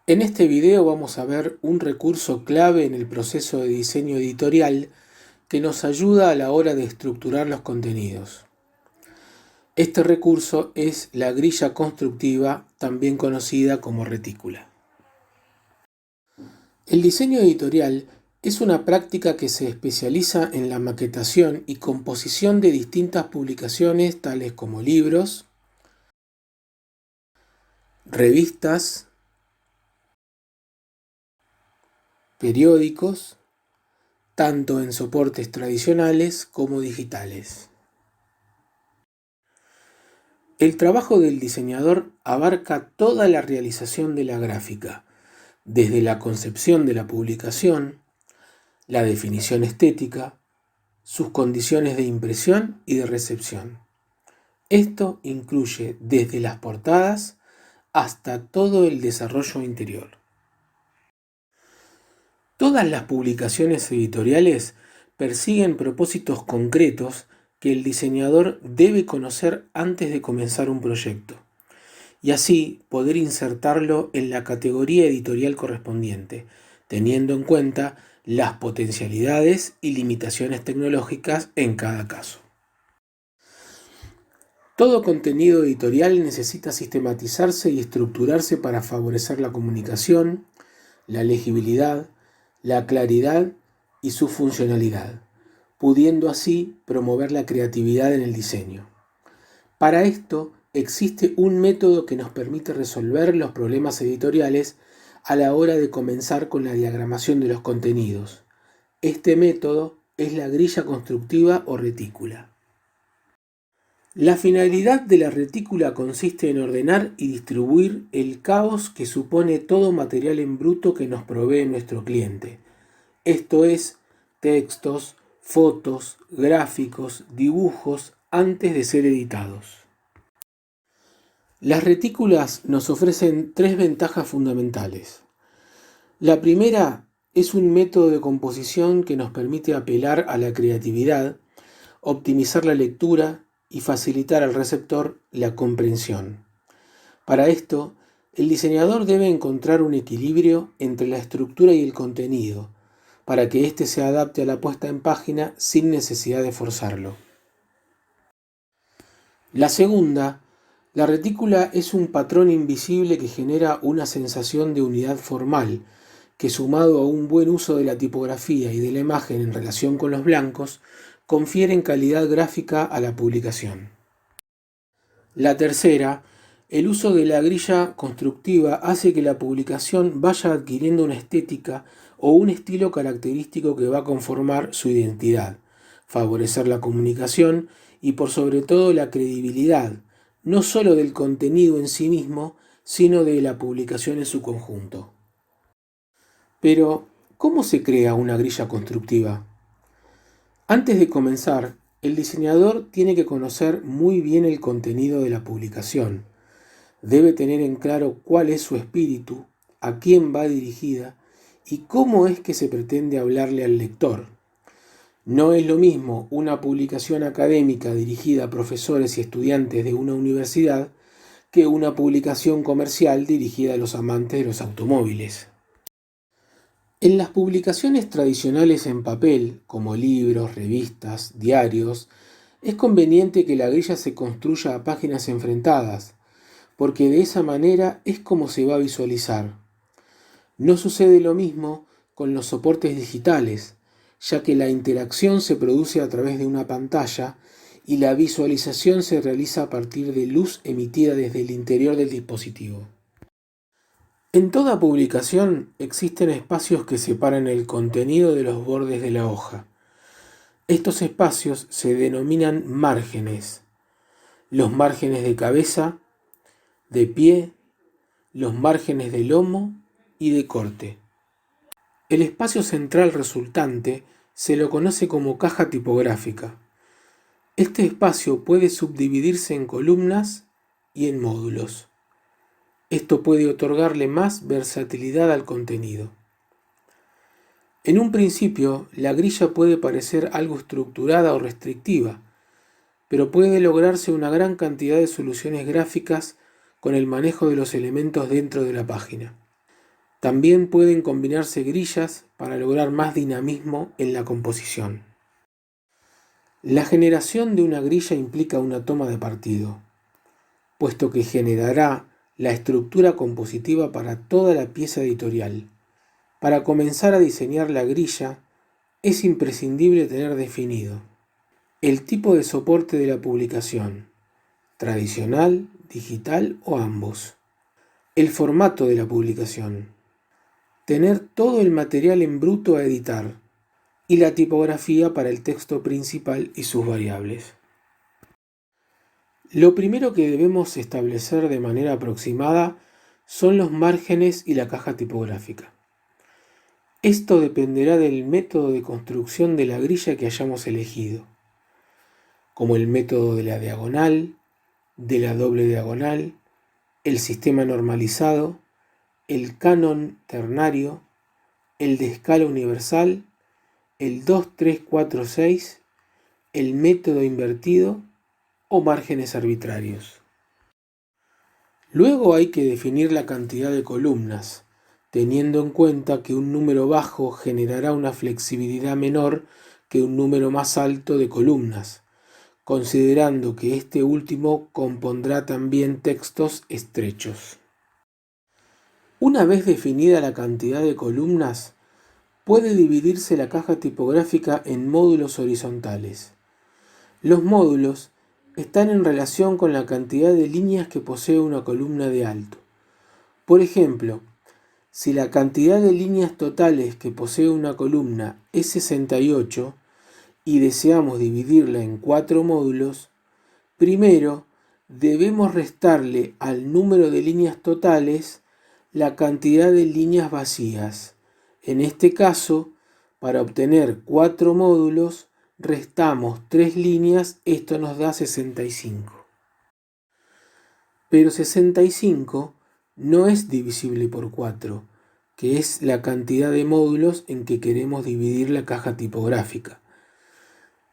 En este video vamos a ver un recurso clave en el proceso de diseño editorial que nos ayuda a la hora de estructurar los contenidos. Este recurso es la grilla constructiva, también conocida como retícula. El diseño editorial es una práctica que se especializa en la maquetación y composición de distintas publicaciones tales como libros, revistas, periódicos, tanto en soportes tradicionales como digitales. El trabajo del diseñador abarca toda la realización de la gráfica, desde la concepción de la publicación, la definición estética, sus condiciones de impresión y de recepción. Esto incluye desde las portadas hasta todo el desarrollo interior. Todas las publicaciones editoriales persiguen propósitos concretos que el diseñador debe conocer antes de comenzar un proyecto, y así poder insertarlo en la categoría editorial correspondiente, teniendo en cuenta las potencialidades y limitaciones tecnológicas en cada caso. Todo contenido editorial necesita sistematizarse y estructurarse para favorecer la comunicación, la legibilidad, la claridad y su funcionalidad, pudiendo así promover la creatividad en el diseño. Para esto existe un método que nos permite resolver los problemas editoriales a la hora de comenzar con la diagramación de los contenidos. Este método es la grilla constructiva o retícula. La finalidad de la retícula consiste en ordenar y distribuir el caos que supone todo material en bruto que nos provee nuestro cliente. Esto es, textos, fotos, gráficos, dibujos, antes de ser editados. Las retículas nos ofrecen tres ventajas fundamentales. La primera es un método de composición que nos permite apelar a la creatividad, optimizar la lectura y facilitar al receptor la comprensión. Para esto, el diseñador debe encontrar un equilibrio entre la estructura y el contenido, para que éste se adapte a la puesta en página sin necesidad de forzarlo. La segunda, la retícula es un patrón invisible que genera una sensación de unidad formal, que sumado a un buen uso de la tipografía y de la imagen en relación con los blancos, confieren calidad gráfica a la publicación. La tercera, el uso de la grilla constructiva hace que la publicación vaya adquiriendo una estética o un estilo característico que va a conformar su identidad, favorecer la comunicación y por sobre todo la credibilidad, no solo del contenido en sí mismo, sino de la publicación en su conjunto. Pero, ¿cómo se crea una grilla constructiva? Antes de comenzar, el diseñador tiene que conocer muy bien el contenido de la publicación. Debe tener en claro cuál es su espíritu, a quién va dirigida y cómo es que se pretende hablarle al lector. No es lo mismo una publicación académica dirigida a profesores y estudiantes de una universidad que una publicación comercial dirigida a los amantes de los automóviles. En las publicaciones tradicionales en papel, como libros, revistas, diarios, es conveniente que la grilla se construya a páginas enfrentadas, porque de esa manera es como se va a visualizar. No sucede lo mismo con los soportes digitales, ya que la interacción se produce a través de una pantalla y la visualización se realiza a partir de luz emitida desde el interior del dispositivo. En toda publicación existen espacios que separan el contenido de los bordes de la hoja. Estos espacios se denominan márgenes. Los márgenes de cabeza, de pie, los márgenes de lomo y de corte. El espacio central resultante se lo conoce como caja tipográfica. Este espacio puede subdividirse en columnas y en módulos. Esto puede otorgarle más versatilidad al contenido. En un principio, la grilla puede parecer algo estructurada o restrictiva, pero puede lograrse una gran cantidad de soluciones gráficas con el manejo de los elementos dentro de la página. También pueden combinarse grillas para lograr más dinamismo en la composición. La generación de una grilla implica una toma de partido, puesto que generará la estructura compositiva para toda la pieza editorial. Para comenzar a diseñar la grilla, es imprescindible tener definido el tipo de soporte de la publicación, tradicional, digital o ambos, el formato de la publicación, tener todo el material en bruto a editar y la tipografía para el texto principal y sus variables. Lo primero que debemos establecer de manera aproximada son los márgenes y la caja tipográfica. Esto dependerá del método de construcción de la grilla que hayamos elegido, como el método de la diagonal, de la doble diagonal, el sistema normalizado, el canon ternario, el de escala universal, el 2-3-4-6, el método invertido o márgenes arbitrarios. Luego hay que definir la cantidad de columnas, teniendo en cuenta que un número bajo generará una flexibilidad menor que un número más alto de columnas, considerando que este último compondrá también textos estrechos. Una vez definida la cantidad de columnas, puede dividirse la caja tipográfica en módulos horizontales. Los módulos están en relación con la cantidad de líneas que posee una columna de alto. Por ejemplo, si la cantidad de líneas totales que posee una columna es 68 y deseamos dividirla en 4 módulos, primero debemos restarle al número de líneas totales la cantidad de líneas vacías. En este caso, para obtener 4 módulos, restamos 3 líneas, esto nos da 65. Pero 65 no es divisible por 4, que es la cantidad de módulos en que queremos dividir la caja tipográfica.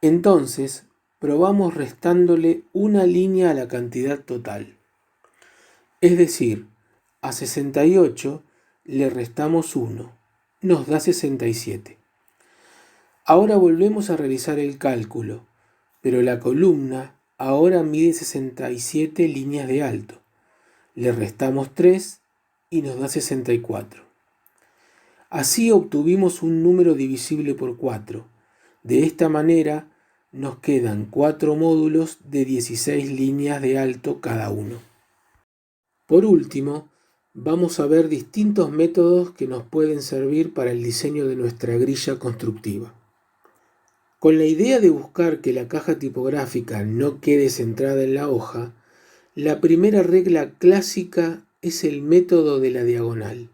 Entonces, probamos restándole una línea a la cantidad total. Es decir, a 68 le restamos 1, nos da 67. Ahora volvemos a realizar el cálculo, pero la columna ahora mide 67 líneas de alto. Le restamos 3 y nos da 64. Así obtuvimos un número divisible por 4. De esta manera nos quedan 4 módulos de 16 líneas de alto cada uno. Por último, vamos a ver distintos métodos que nos pueden servir para el diseño de nuestra grilla constructiva. Con la idea de buscar que la caja tipográfica no quede centrada en la hoja, la primera regla clásica es el método de la diagonal.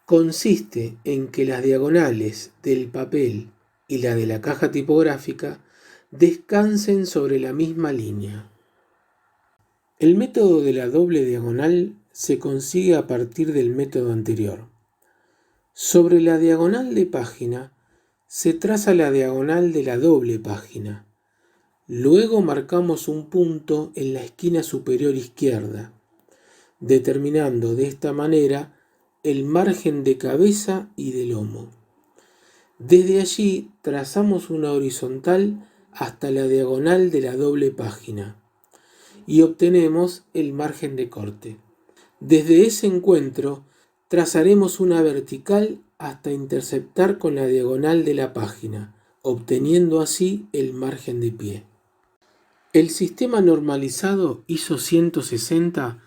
Consiste en que las diagonales del papel y la de la caja tipográfica descansen sobre la misma línea. El método de la doble diagonal se consigue a partir del método anterior. Sobre la diagonal de página se traza la diagonal de la doble página. Luego marcamos un punto en la esquina superior izquierda, determinando de esta manera el margen de cabeza y de lomo. Desde allí trazamos una horizontal hasta la diagonal de la doble página y obtenemos el margen de corte. Desde ese encuentro trazaremos una vertical hasta interceptar con la diagonal de la página, obteniendo así el margen de pie. El sistema normalizado ISO 160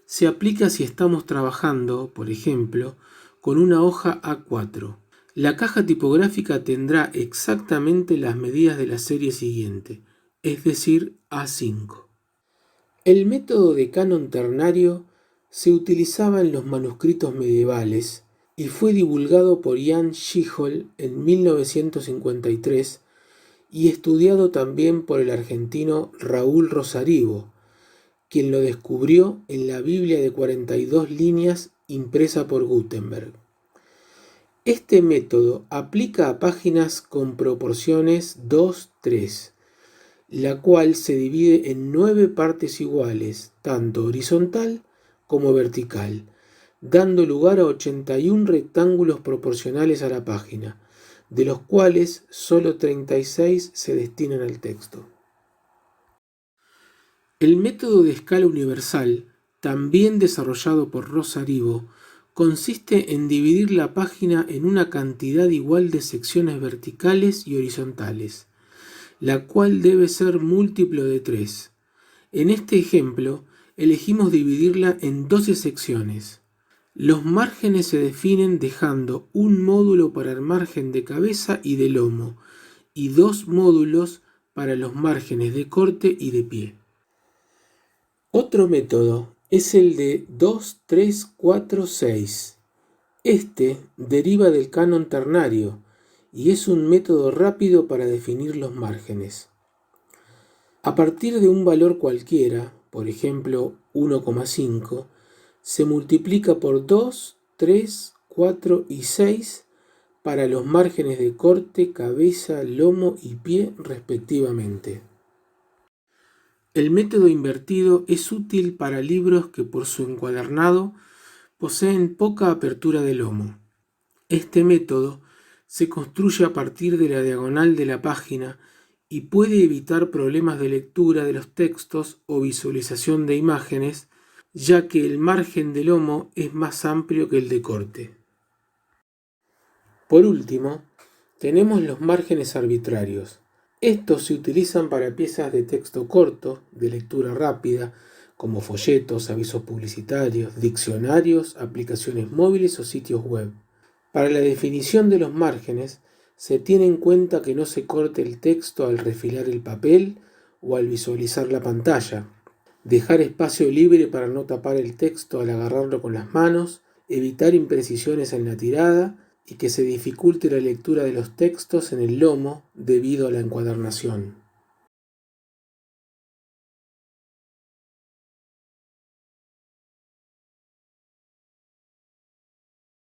se aplica si estamos trabajando, por ejemplo, con una hoja A4. La caja tipográfica tendrá exactamente las medidas de la serie siguiente, es decir, A5. El método de canon ternario se utilizaba en los manuscritos medievales y fue divulgado por Jan Schichold en 1953 y estudiado también por el argentino Raúl Rosarivo, quien lo descubrió en la Biblia de 42 líneas impresa por Gutenberg. Este método aplica a páginas con proporciones 2-3, la cual se divide en 9 partes iguales, tanto horizontal como vertical, dando lugar a 81 rectángulos proporcionales a la página, de los cuales solo 36 se destinan al texto. El método de escala universal, también desarrollado por Rosarivo, consiste en dividir la página en una cantidad igual de secciones verticales y horizontales, la cual debe ser múltiplo de 3. En este ejemplo, elegimos dividirla en 12 secciones. Los márgenes se definen dejando un módulo para el margen de cabeza y de lomo, y 2 módulos para los márgenes de corte y de pie. Otro método es el de 2, 3, 4, 6. Este deriva del canon ternario y es un método rápido para definir los márgenes. A partir de un valor cualquiera, por ejemplo 1,5, se multiplica por 2, 3, 4 y 6 para los márgenes de corte, cabeza, lomo y pie respectivamente. El método invertido es útil para libros que por su encuadernado poseen poca apertura de lomo. Este método se construye a partir de la diagonal de la página y puede evitar problemas de lectura de los textos o visualización de imágenes, ya que el margen de lomo es más amplio que el de corte. Por último, tenemos los márgenes arbitrarios. Estos se utilizan para piezas de texto corto, de lectura rápida, como folletos, avisos publicitarios, diccionarios, aplicaciones móviles o sitios web. Para la definición de los márgenes, se tiene en cuenta que no se corte el texto al refilar el papel o al visualizar la pantalla. Dejar espacio libre para no tapar el texto al agarrarlo con las manos, evitar imprecisiones en la tirada y que se dificulte la lectura de los textos en el lomo debido a la encuadernación.